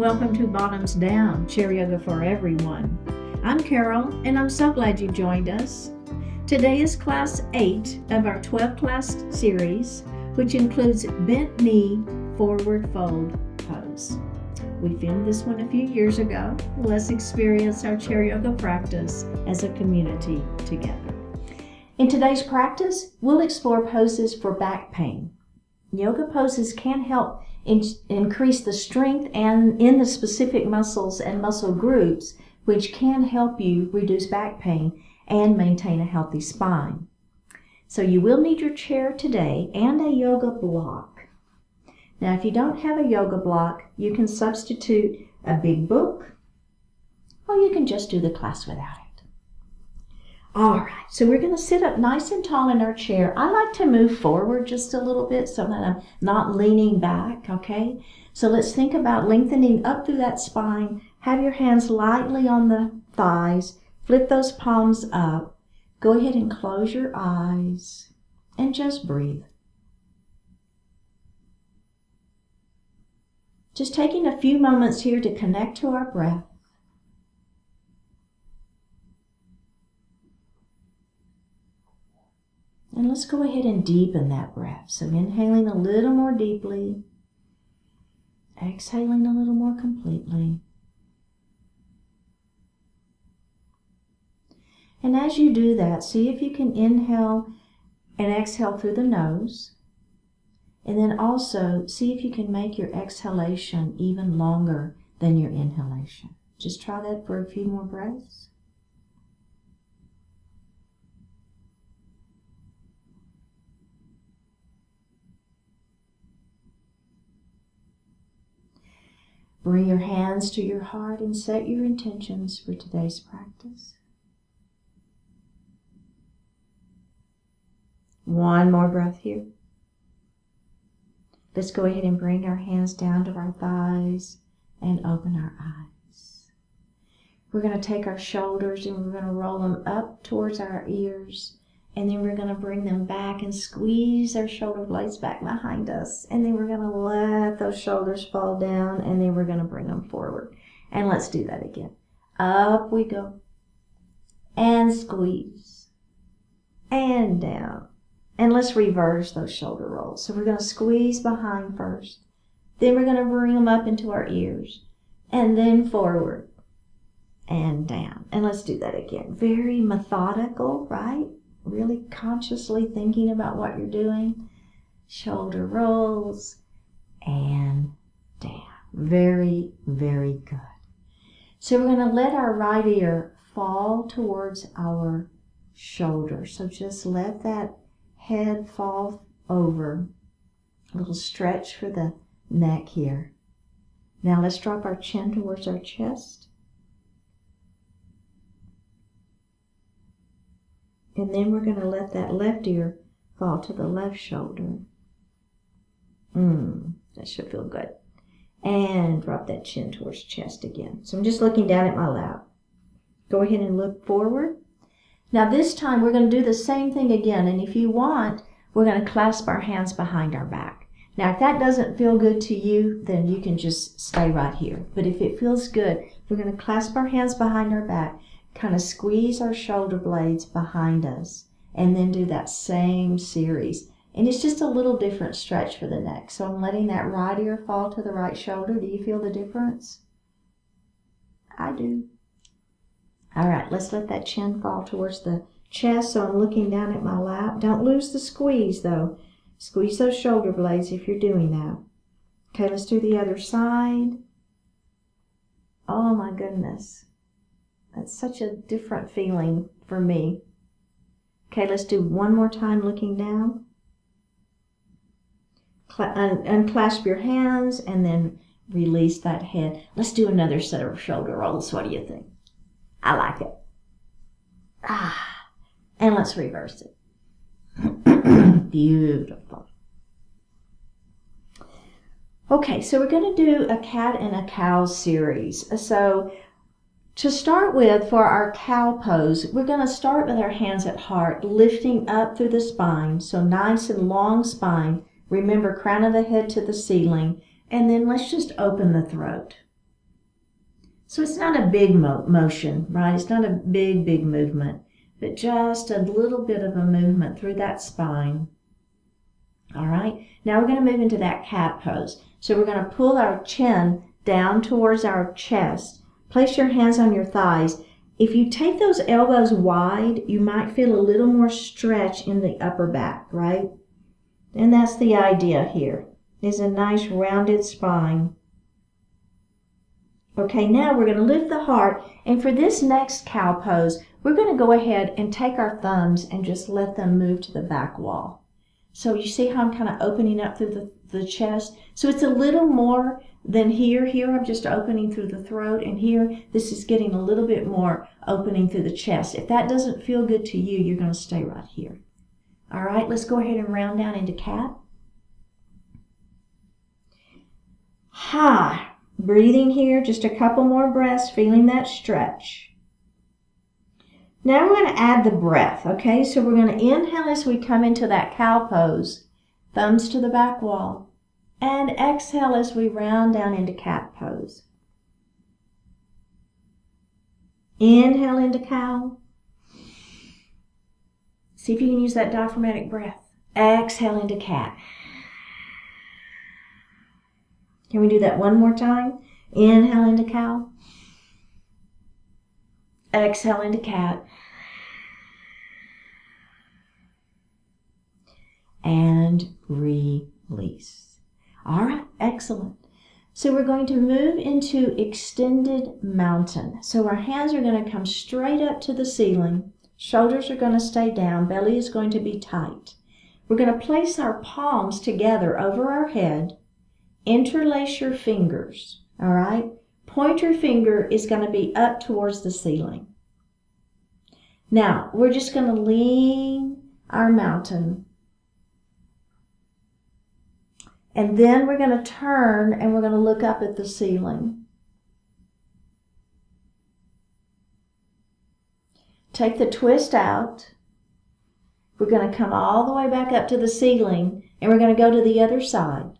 welcome to Bottoms Down, Chair Yoga for Everyone. I'm Carol, and I'm so glad you joined us. Today is Class 8 of our 12-class series, which includes Bent Knee Forward Fold Pose. We filmed this one a few years ago. Let's experience our Chair Yoga practice as a community together. In today's practice, we'll explore poses for back pain. Yoga poses can help increase the strength and in the specific muscles and muscle groups, which can help you reduce back pain and maintain a healthy spine. So you will need your chair today and a yoga block. Now, if you don't have a yoga block, you can substitute a big book, or you can just do the class without it. All right, so we're going to sit up nice and tall in our chair. I like to move forward just a little bit so that I'm not leaning back, okay? So let's think about lengthening up through that spine. Have your hands lightly on the thighs. Flip those palms up. Go ahead and close your eyes and just breathe. Just taking a few moments here to connect to our breath. And let's go ahead and deepen that breath. So inhaling a little more deeply, exhaling a little more completely. And as you do that, see if you can inhale and exhale through the nose. And then also see if you can make your exhalation even longer than your inhalation. Just try that for a few more breaths. Bring your hands to your heart and set your intentions for today's practice. One more breath here. Let's go ahead and bring our hands down to our thighs and open our eyes. We're going to take our shoulders and we're going to roll them up towards our ears. And then we're going to bring them back and squeeze our shoulder blades back behind us. And then we're going to let those shoulders fall down. And then we're going to bring them forward. And let's do that again. Up we go. And squeeze. And down. And let's reverse those shoulder rolls. So we're going to squeeze behind first. Then we're going to bring them up into our ears. And then forward. And down. And let's do that again. Very methodical, right? Really consciously thinking about what you're doing. Shoulder rolls and down. Very, very good. So we're going to let our right ear fall towards our shoulder. So just let that head fall over. A little stretch for the neck here. Now let's drop our chin towards our chest. And then we're going to let that left ear fall to the left shoulder. That should feel good. And drop that chin towards chest again. So I'm just looking down at my lap. Go ahead and look forward. Now this time we're going to do the same thing again. And if you want, we're going to clasp our hands behind our back. Now if that doesn't feel good to you, then you can just stay right here. But if it feels good, we're going to clasp our hands behind our back. Kind of squeeze our shoulder blades behind us and then do that same series. And it's just a little different stretch for the neck. So I'm letting that right ear fall to the right shoulder. Do you feel the difference? I do. All right, let's let that chin fall towards the chest. So I'm looking down at my lap. Don't lose the squeeze though. Squeeze those shoulder blades if you're doing that. Okay, let's do the other side. Oh my goodness. That's such a different feeling for me. Okay, let's do one more time looking down. Unclasp your hands and then release that head. Let's do another set of shoulder rolls. What do you think? I like it. And let's reverse it. Beautiful. Okay, so we're going to do a cat and a cow series. So to start with, for our cow pose, we're going to start with our hands at heart, lifting up through the spine. So nice and long spine. Remember, crown of the head to the ceiling. And then let's just open the throat. So it's not a big motion, right? It's not a big movement, but just a little bit of a movement through that spine. All right, now we're going to move into that cat pose. So we're going to pull our chin down towards our chest. Place your hands on your thighs. If you take those elbows wide, you might feel a little more stretch in the upper back, right? And that's the idea here, is a nice rounded spine. Okay, now we're going to lift the heart, and for this next cow pose, we're going to go ahead and take our thumbs and just let them move to the back wall. So you see how I'm kind of opening up through the chest? So it's a little more than here. Here I'm just opening through the throat, and here this is getting a little bit more opening through the chest. If that doesn't feel good to you, you're going to stay right here. All right, let's go ahead and round down into cat. Ha! Breathing here, just a couple more breaths, feeling that stretch. Now we're going to add the breath, okay? So we're going to inhale as we come into that cow pose, thumbs to the back wall, and exhale as we round down into cat pose. Inhale into cow. See if you can use that diaphragmatic breath. Exhale into cat. Can we do that one more time? Inhale into cow. Exhale into cat. And release. All right, excellent. So we're going to move into extended mountain. So our hands are going to come straight up to the ceiling. Shoulders are going to stay down. Belly is going to be tight. We're going to place our palms together over our head. Interlace your fingers, all right? Pointer finger is going to be up towards the ceiling. Now, we're just going to lean our mountain. And then we're going to turn and we're going to look up at the ceiling. Take the twist out. We're going to come all the way back up to the ceiling and we're going to go to the other side.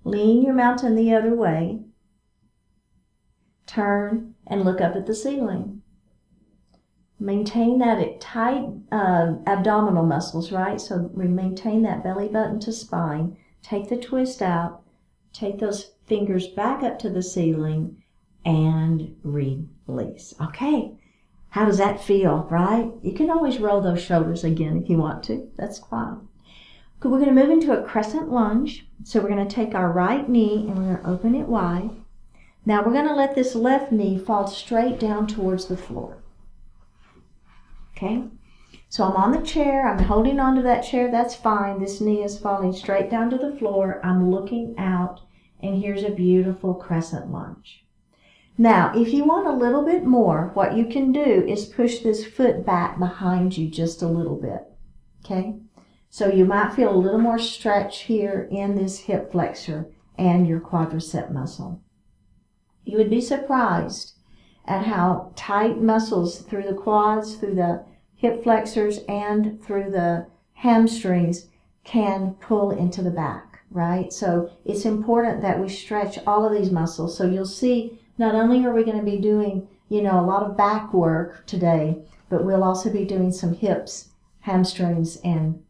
Lean your mountain the other way. Turn and look up at the ceiling. Maintain that tight abdominal muscles, right? So we maintain that belly button to spine. Take the twist out. Take those fingers back up to the ceiling and release. Okay. How does that feel, right? You can always roll those shoulders again if you want to. That's fine. We're going to move into a crescent lunge. So we're going to take our right knee and we're going to open it wide. Now we're going to let this left knee fall straight down towards the floor. Okay? So I'm on the chair. I'm holding onto that chair. That's fine. This knee is falling straight down to the floor. I'm looking out, and here's a beautiful crescent lunge. Now, if you want a little bit more, what you can do is push this foot back behind you just a little bit. Okay? So you might feel a little more stretch here in this hip flexor and your quadricep muscle. You would be surprised at how tight muscles through the quads, through the hip flexors, and through the hamstrings can pull into the back, right? So it's important that we stretch all of these muscles. So you'll see not only are we going to be doing, a lot of back work today, but we'll also be doing some hips, hamstrings, and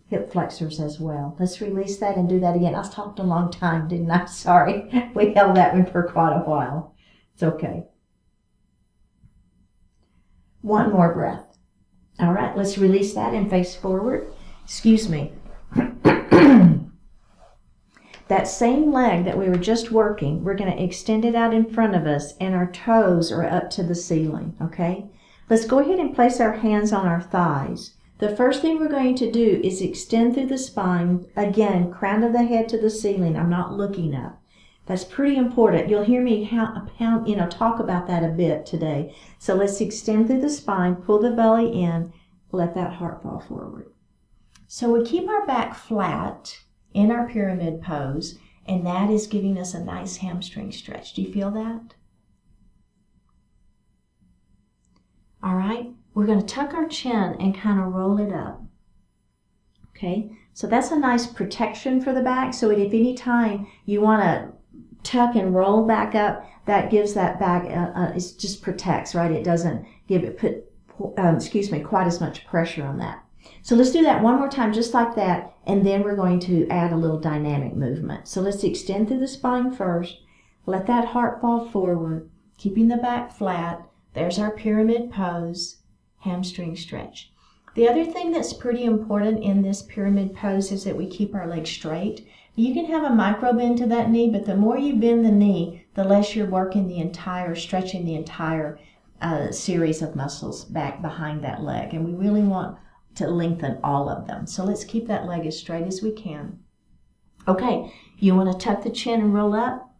hip flexors as well. Let's release that and do that again. I talked a long time, didn't I? Sorry. We held that one for quite a while. It's okay. One more breath. All right, let's release that and face forward. Excuse me. That same leg that we were just working, we're going to extend it out in front of us, and our toes are up to the ceiling, okay? Let's go ahead and place our hands on our thighs. The first thing we're going to do is extend through the spine. Again, crown of the head to the ceiling. I'm not looking up. That's pretty important. You'll hear me talk about that a bit today. So let's extend through the spine, pull the belly in, let that heart fall forward. So we keep our back flat in our pyramid pose, and that is giving us a nice hamstring stretch. Do you feel that? All right, we're going to tuck our chin and kind of roll it up. Okay, so that's a nice protection for the back. So if any time you want to tuck and roll back up, that gives that back, it just protects, right? It doesn't put quite as much pressure on that. So let's do that one more time, just like that, and then we're going to add a little dynamic movement. So let's extend through the spine first. Let that heart fall forward, keeping the back flat. There's our pyramid pose, hamstring stretch. The other thing that's pretty important in this pyramid pose is that we keep our legs straight. You can have a micro bend to that knee, but the more you bend the knee, the less you're working stretching the entire series of muscles back behind that leg. And we really want to lengthen all of them. So let's keep that leg as straight as we can. Okay, you want to tuck the chin and roll up?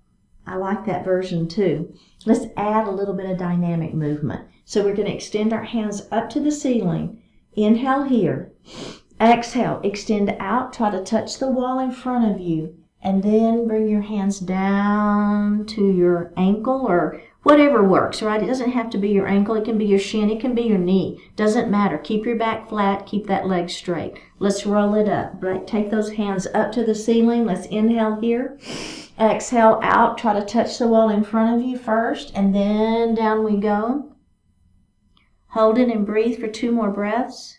I like that version too. Let's add a little bit of dynamic movement. So we're going to extend our hands up to the ceiling. Inhale here. Exhale, extend out, try to touch the wall in front of you, and then bring your hands down to your ankle or whatever works, right? It doesn't have to be your ankle, it can be your shin, it can be your knee. Doesn't matter. Keep your back flat, keep that leg straight. Let's roll it up. Right? Take those hands up to the ceiling. Let's inhale here. Exhale out, try to touch the wall in front of you first, and then down we go. Hold it and breathe for 2 more breaths.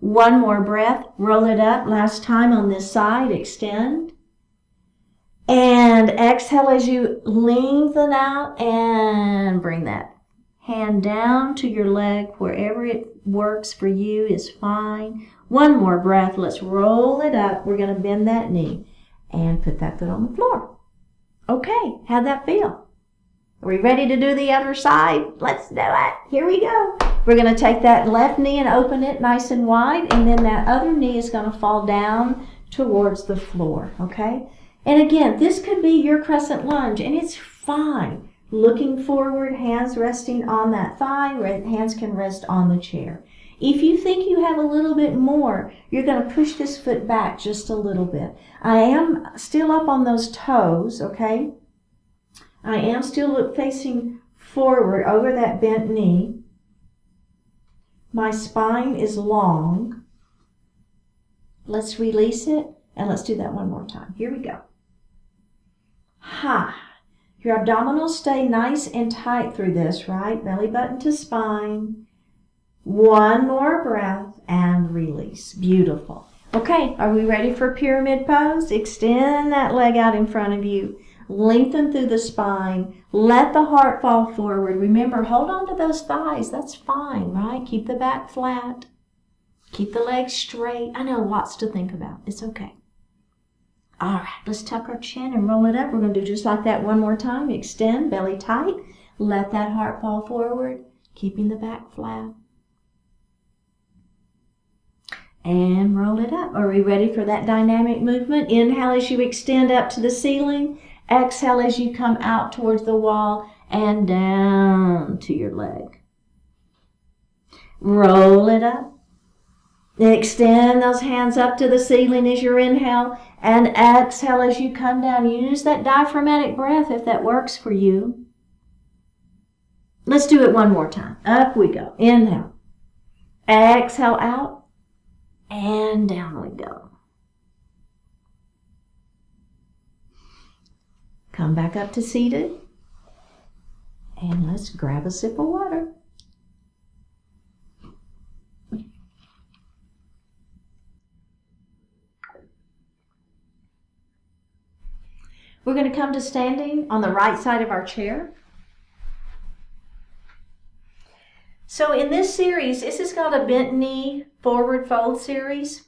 One more breath, roll it up. Last time on this side, extend. And exhale as you lengthen out and bring that hand down to your leg. Wherever it works for you is fine. One more breath, let's roll it up. We're going to bend that knee and put that foot on the floor. Okay, how'd that feel? Are we ready to do the other side? Let's do it. Here we go. We're going to take that left knee and open it nice and wide, and then that other knee is going to fall down towards the floor, okay? And again, this could be your crescent lunge, and it's fine. Looking forward, hands resting on that thigh, hands can rest on the chair. If you think you have a little bit more, you're going to push this foot back just a little bit. I am still up on those toes, okay? I am still facing forward over that bent knee. My spine is long. Let's release it, and let's do that one more time. Here we go. Ha! Your abdominals stay nice and tight through this, right? Belly button to spine. One more breath and release. Beautiful. Okay, are we ready for pyramid pose? Extend that leg out in front of you. Lengthen through the spine. Let the heart fall forward. Remember, hold on to those thighs. That's fine, right? Keep the back flat. Keep the legs straight. I know, lots to think about. It's okay. All right, let's tuck our chin and roll it up. We're going to do just like that one more time. Extend, belly tight. Let that heart fall forward, keeping the back flat. And roll it up. Are we ready for that dynamic movement? Inhale as you extend up to the ceiling. Exhale as you come out towards the wall and down to your leg. Roll it up. Extend those hands up to the ceiling as you inhale, and exhale as you come down. Use that diaphragmatic breath if that works for you. Let's do it one more time. Up we go. Inhale. Exhale out, and down we go. Come back up to seated, and let's grab a sip of water. We're going to come to standing on the right side of our chair. So in this series, this is called a bent knee forward fold series.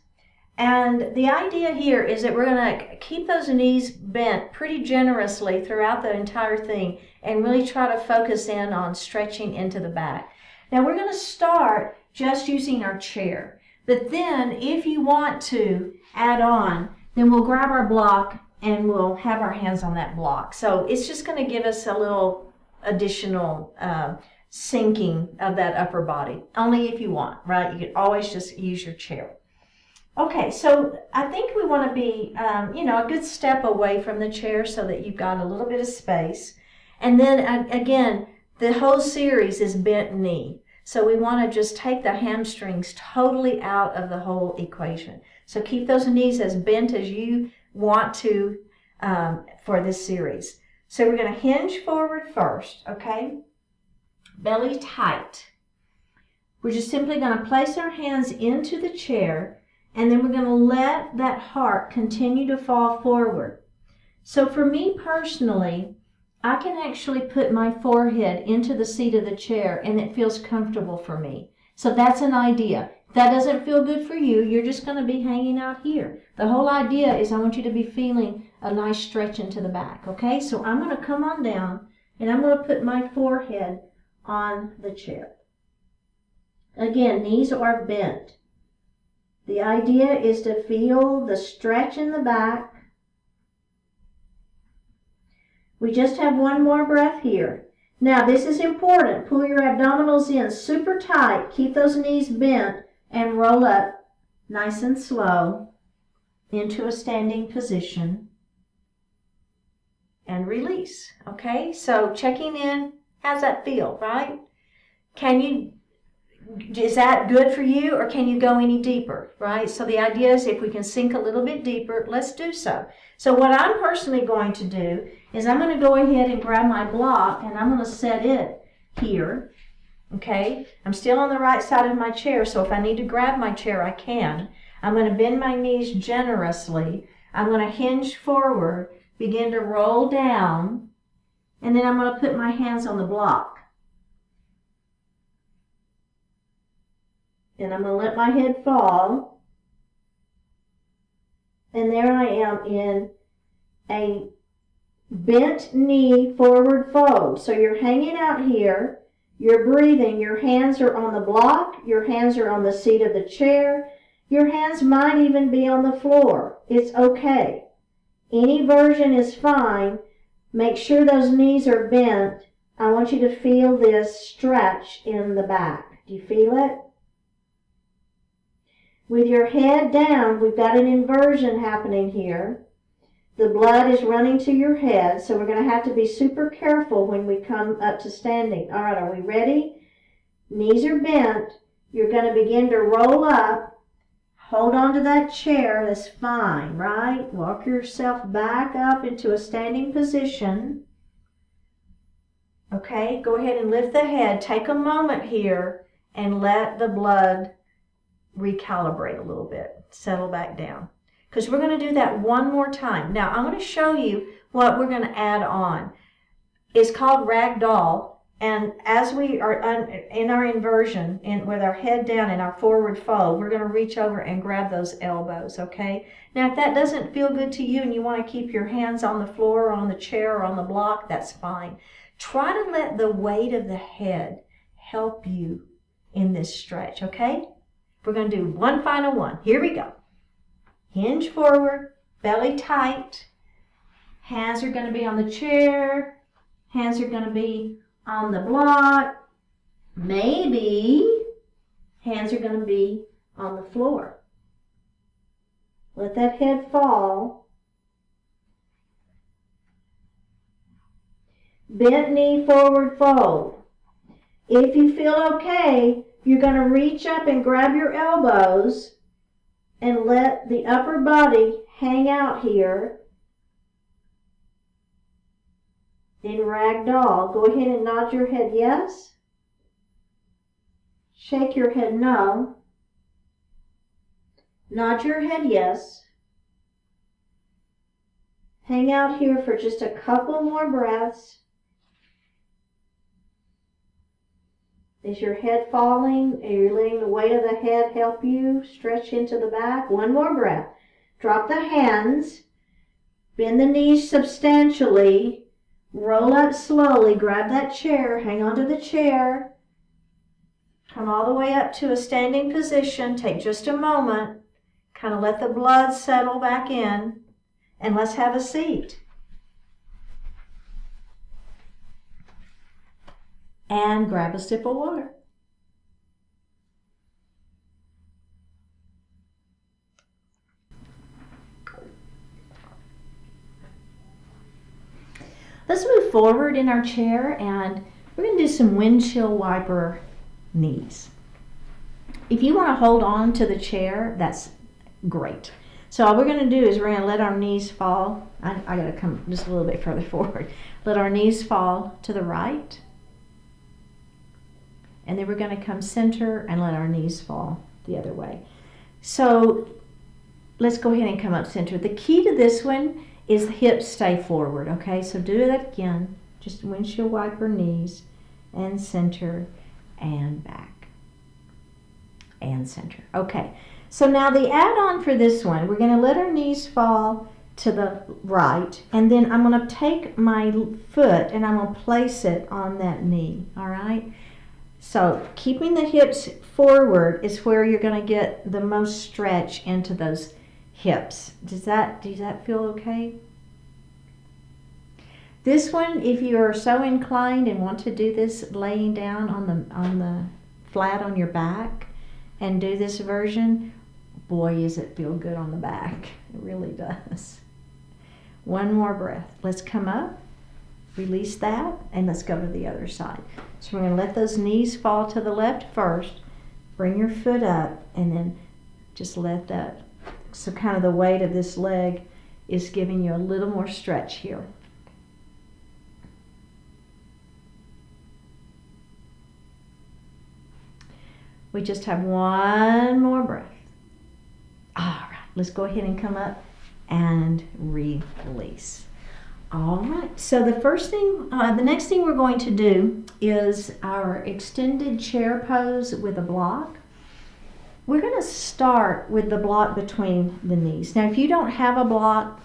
And the idea here is that we're going to keep those knees bent pretty generously throughout the entire thing and really try to focus in on stretching into the back. Now we're going to start just using our chair. But then if you want to add on, then we'll grab our block and we'll have our hands on that block. So it's just going to give us a little additional sinking of that upper body, only if you want, right? You can always just use your chair. Okay, so I think we want to be, a good step away from the chair so that you've got a little bit of space. And then again, the whole series is bent knee. So we want to just take the hamstrings totally out of the whole equation. So keep those knees as bent as you want to for this series. So we're going to hinge forward first, okay? Belly tight. We're just simply going to place our hands into the chair, and then we're going to let that heart continue to fall forward. So for me personally, I can actually put my forehead into the seat of the chair, and it feels comfortable for me. So that's an idea. If that doesn't feel good for you, you're just going to be hanging out here. The whole idea is I want you to be feeling a nice stretch into the back, okay? So I'm going to come on down, and I'm going to put my forehead on the chair. Again, knees are bent. The idea is to feel the stretch in the back. We just have one more breath here. Now, this is important. Pull your abdominals in super tight. Keep those knees bent and roll up nice and slow into a standing position and release. Okay, so checking in, how's that feel, right? Is that good for you, or can you go any deeper, right? So the idea is if we can sink a little bit deeper, let's do so. So what I'm personally going to do is I'm going to go ahead and grab my block, and I'm going to set it here, okay? I'm still on the right side of my chair, so if I need to grab my chair, I can. I'm going to bend my knees generously. I'm going to hinge forward, begin to roll down, and then I'm going to put my hands on the block. And I'm going to let my head fall. And there I am in a bent knee forward fold. So you're hanging out here. You're breathing. Your hands are on the block. Your hands are on the seat of the chair. Your hands might even be on the floor. It's okay. Any version is fine. Make sure those knees are bent. I want you to feel this stretch in the back. Do you feel it? With your head down, we've got an inversion happening here. The blood is running to your head, so we're going to have to be super careful when we come up to standing. All right, are we ready? Knees are bent. You're going to begin to roll up. Hold on to that chair. That's fine, right? Walk yourself back up into a standing position. Okay, go ahead and lift the head. Take a moment here and let the blood recalibrate a little bit, settle back down, because we're going to do that one more time. Now I'm going to show you what we're going to add on. It's called ragdoll, and as we are in our inversion and with our head down in our forward fold, we're going to reach over and grab those elbows, okay? Now if that doesn't feel good to you and you want to keep your hands on the floor or on the chair or on the block, that's fine. Try to let the weight of the head help you in this stretch, okay? We're going to do one final one. Here we go. Hinge forward, belly tight. Hands are going to be on the chair. Hands are going to be on the block. Maybe hands are going to be on the floor. Let that head fall. Bent knee forward fold. If you feel okay, you're going to reach up and grab your elbows and let the upper body hang out here in ragdoll. Go ahead and nod your head yes. Shake your head no. Nod your head yes. Hang out here for just a couple more breaths. Is your head falling? Are you letting the weight of the head help you stretch into the back? One more breath. Drop the hands. Bend the knees substantially. Roll up slowly. Grab that chair. Hang on to the chair. Come all the way up to a standing position. Take just a moment. Kind of let the blood settle back in. And let's have a seat. And grab a sip of water. Let's move forward in our chair, and we're going to do some windshield wiper knees. If you want to hold on to the chair, that's great. So all we're going to do is we're going to let our knees fall. I got to come just a little bit further forward. Let our knees fall to the right. And then we're going to come center and let our knees fall the other way. So let's go ahead and come up center. The key to this one is the hips stay forward, okay? So do that again. Just windshield wiper knees and center and back and center. Okay, so now the add-on for this one, we're going to let our knees fall to the right, and then I'm going to take my foot and I'm going to place it on that knee, all right? So keeping the hips forward is where you're going to get the most stretch into those hips. Does that feel okay? This one, if you are so inclined and want to do this laying down on the flat on your back and do this version, boy, does it feel good on the back. It really does. One more breath. Let's come up, release that, and let's go to the other side. So we're going to let those knees fall to the left first. Bring your foot up and then just let that. So kind of the weight of this leg is giving you a little more stretch here. We just have one more breath. All right, let's go ahead and come up and release. All right, so the next thing we're going to do is our extended chair pose with a block. We're going to start with the block between the knees. Now, if you don't have a block,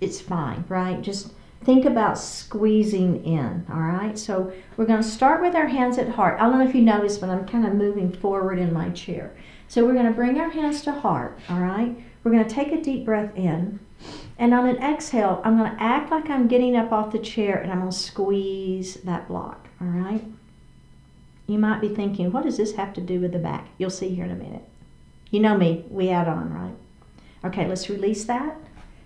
it's fine, right? Just think about squeezing in, all right? So we're going to start with our hands at heart. I don't know if you noticed, but I'm kind of moving forward in my chair. So we're going to bring our hands to heart, all right? We're going to take a deep breath in. And on an exhale, I'm going to act like I'm getting up off the chair and I'm going to squeeze that block, all right? You might be thinking, what does this have to do with the back? You'll see here in a minute. You know me, we add on, right? Okay, let's release that.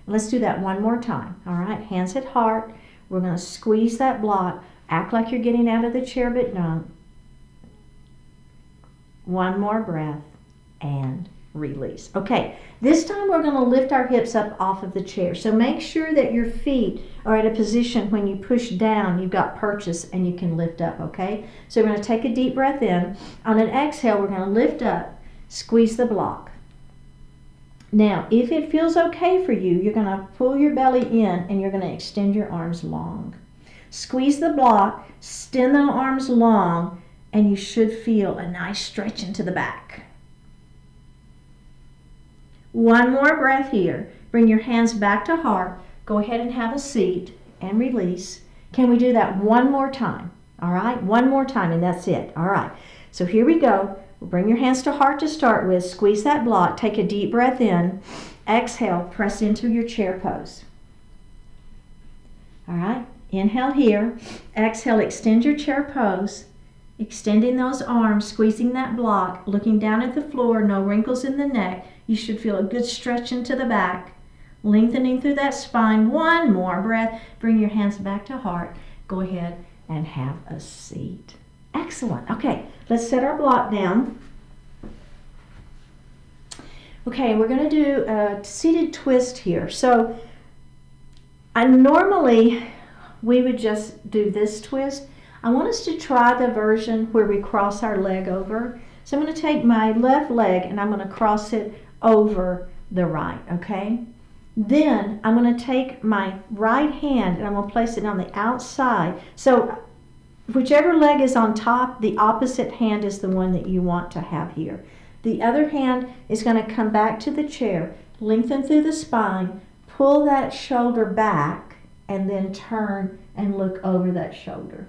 Let's do that one more time, all right? Hands at heart. We're going to squeeze that block. Act like you're getting out of the chair, but don't. One more breath and release. Okay, this time we're going to lift our hips up off of the chair. So make sure that your feet are at a position when you push down, you've got purchase and you can lift up, okay? So we're going to take a deep breath in. On an exhale, we're going to lift up, squeeze the block. Now, if it feels okay for you, you're going to pull your belly in and you're going to extend your arms long. Squeeze the block, extend the arms long, and you should feel a nice stretch into the back. One more breath here. Bring your hands back to heart. Go ahead and have a seat and release. Can we do that one more time? All right, one more time and that's it. All right, so here we go. Bring your hands to heart to start with. Squeeze that block. Take a deep breath in. Exhale, press into your chair pose. All right, inhale here. Exhale, extend your chair pose. Extending those arms, squeezing that block, looking down at the floor, no wrinkles in the neck. You should feel a good stretch into the back, lengthening through that spine. One more breath. Bring your hands back to heart. Go ahead and have a seat. Excellent. Okay, let's set our block down. Okay, we're going to do a seated twist here. So normally we would just do this twist. I want us to try the version where we cross our leg over. So I'm going to take my left leg and I'm going to cross it over the right, okay? Then I'm going to take my right hand and I'm going to place it on the outside. So whichever leg is on top, the opposite hand is the one that you want to have here. The other hand is going to come back to the chair, lengthen through the spine, pull that shoulder back, and then turn and look over that shoulder.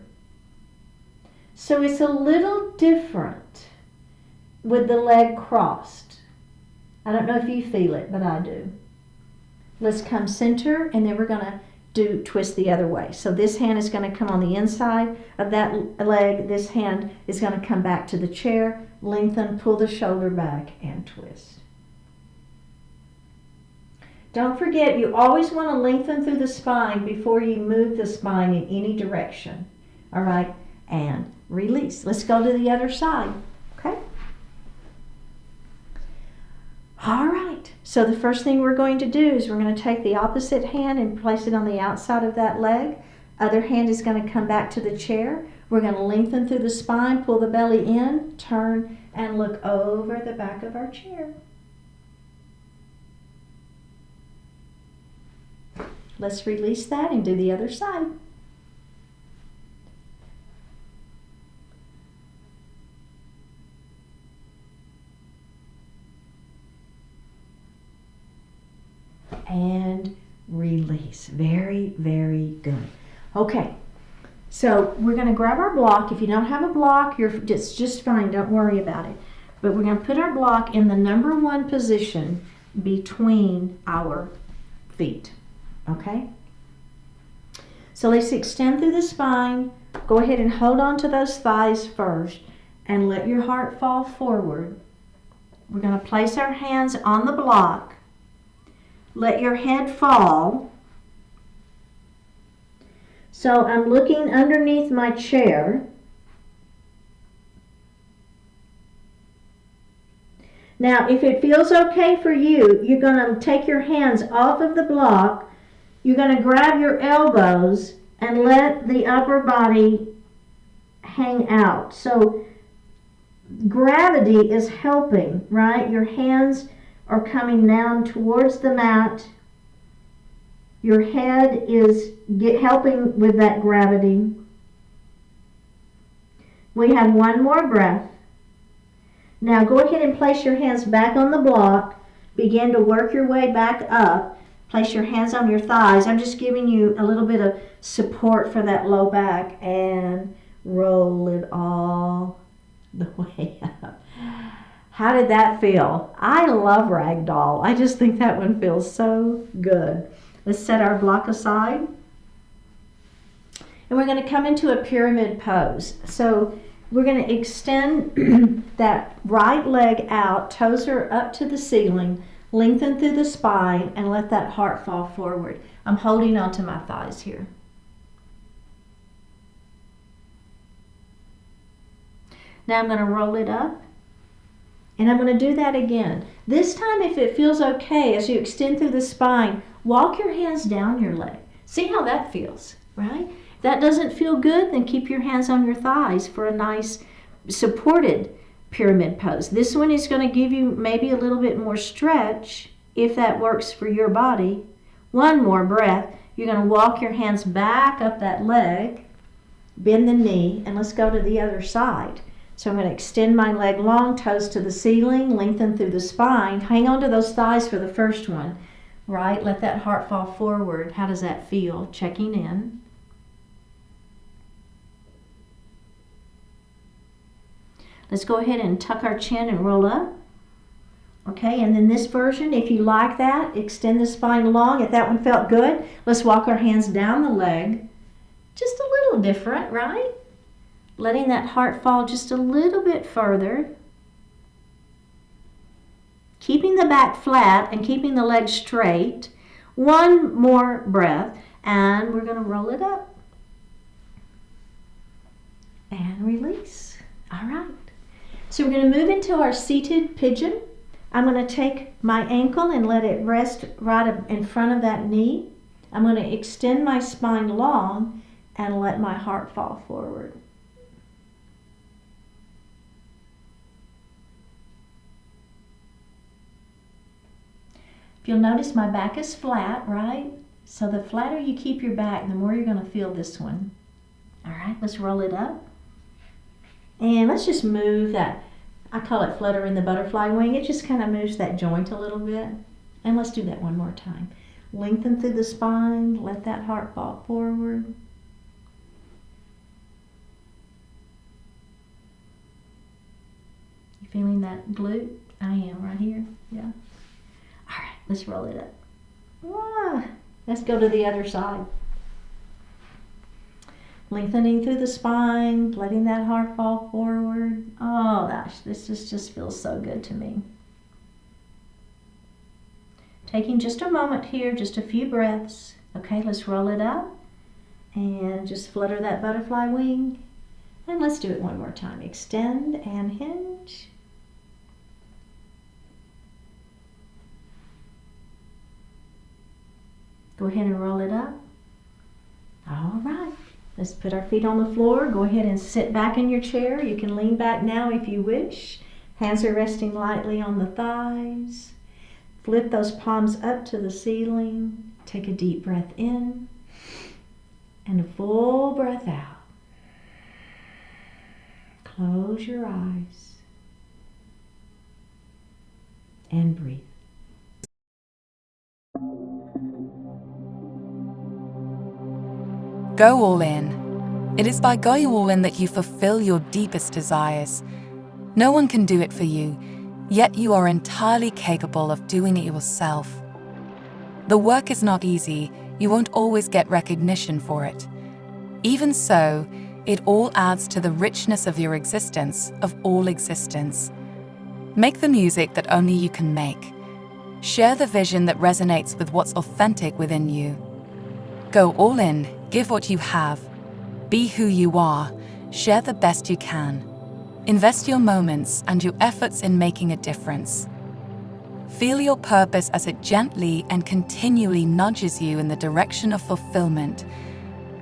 So it's a little different with the leg crossed. I don't know if you feel it, but I do. Let's come center, and then we're going to do twist the other way. So this hand is going to come on the inside of that leg. This hand is going to come back to the chair, lengthen, pull the shoulder back, and twist. Don't forget, you always want to lengthen through the spine before you move the spine in any direction. All right, and release. Let's go to the other side, okay? All right, So the first thing we're going to do is we're going to take the opposite hand and place it on the outside of that leg. Other hand is going to come back to the chair. We're going to lengthen through the spine, pull the belly in, turn, and look over the back of our chair. Let's release that and do the other side. And release. Very, very good. Okay, so we're going to grab our block. If you don't have a block, it's just fine. Don't worry about it. But we're going to put our block in the number 1 position between our feet. Okay? So let's extend through the spine. Go ahead and hold on to those thighs first and let your heart fall forward. We're going to place our hands on the block. Let your head fall. So I'm looking underneath my chair. Now, if it feels okay for you, you're going to take your hands off of the block. You're going to grab your elbows and let the upper body hang out. So gravity is helping, right? Your hands are coming down towards the mat. Your head is helping with that gravity. We have one more breath. Now go ahead and place your hands back on the block. Begin to work your way back up. Place your hands on your thighs. I'm just giving you a little bit of support for that low back, and roll it all the way up. How did that feel? I love ragdoll. I just think that one feels so good. Let's set our block aside. And we're going to come into a pyramid pose. So we're going to extend that right leg out, toes are up to the ceiling, lengthen through the spine, and let that heart fall forward. I'm holding onto my thighs here. Now I'm going to roll it up. And I'm going to do that again. This time, if it feels okay, as you extend through the spine, walk your hands down your leg. See how that feels, right? If that doesn't feel good, then keep your hands on your thighs for a nice supported pyramid pose. This one is going to give you maybe a little bit more stretch if that works for your body. One more breath. You're going to walk your hands back up that leg, bend the knee, and let's go to the other side. So I'm going to extend my leg long, toes to the ceiling, lengthen through the spine. Hang on to those thighs for the first one, right? Let that heart fall forward. How does that feel? Checking in. Let's go ahead and tuck our chin and roll up. Okay, and then this version, if you like that, extend the spine long. If that one felt good, let's walk our hands down the leg. Just a little different, right? Letting that heart fall just a little bit further. Keeping the back flat and keeping the legs straight. One more breath, and we're going to roll it up. And release. All right. So we're going to move into our seated pigeon. I'm going to take my ankle and let it rest right in front of that knee. I'm going to extend my spine long and let my heart fall forward. You'll notice my back is flat, right? So the flatter you keep your back, the more you're going to feel this one. All right, let's roll it up. And let's just move that, I call it fluttering the butterfly wing. It just kind of moves that joint a little bit. And let's do that one more time. Lengthen through the spine, let that heart fall forward. You feeling that glute? I am right here, yeah. All right, let's roll it up. Ah, let's go to the other side. Lengthening through the spine, letting that heart fall forward. Oh gosh, this just feels so good to me. Taking just a moment here, just a few breaths. Okay, let's roll it up and just flutter that butterfly wing. And let's do it one more time. Extend and hinge. Go ahead and roll it up. All right. Let's put our feet on the floor. Go ahead and sit back in your chair. You can lean back now if you wish. Hands are resting lightly on the thighs. Flip those palms up to the ceiling. Take a deep breath in and a full breath out. Close your eyes and breathe. Go all in. It is by going all in that you fulfill your deepest desires. No one can do it for you, yet you are entirely capable of doing it yourself. The work is not easy, you won't always get recognition for it. Even so, it all adds to the richness of your existence, of all existence. Make the music that only you can make. Share the vision that resonates with what's authentic within you. Go all in, give what you have. Be who you are, share the best you can. Invest your moments and your efforts in making a difference. Feel your purpose as it gently and continually nudges you in the direction of fulfillment.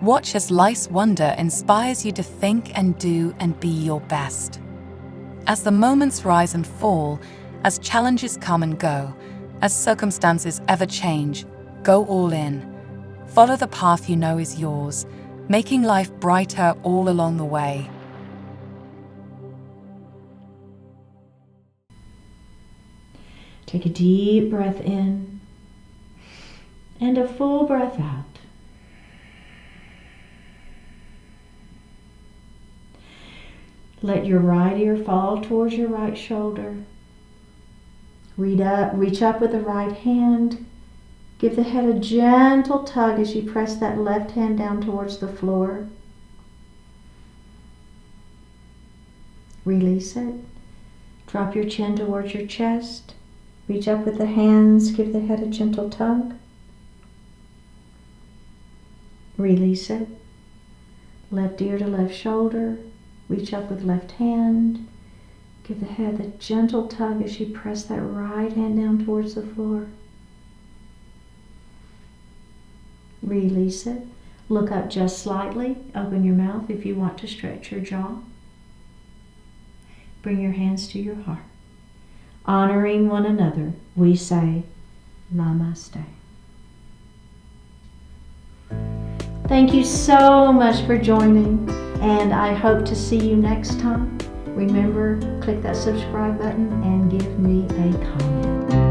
Watch as life's wonder inspires you to think and do and be your best. As the moments rise and fall, as challenges come and go, as circumstances ever change, go all in. Follow the path you know is yours, making life brighter all along the way. Take a deep breath in and a full breath out. Let your right ear fall towards your right shoulder. Reach up with the right hand. Give the head a gentle tug as you press that left hand down towards the floor. Release it. Drop your chin towards your chest. Reach up with the hands. Give the head a gentle tug. Release it. Left ear to left shoulder. Reach up with left hand. Give the head a gentle tug as you press that right hand down towards the floor. Release it. Look up just slightly. Open your mouth if you want to stretch your jaw. Bring your hands to your heart. Honoring one another, we say Namaste. Thank you so much for joining, and I hope to see you next time. Remember, click that subscribe button and give me a comment.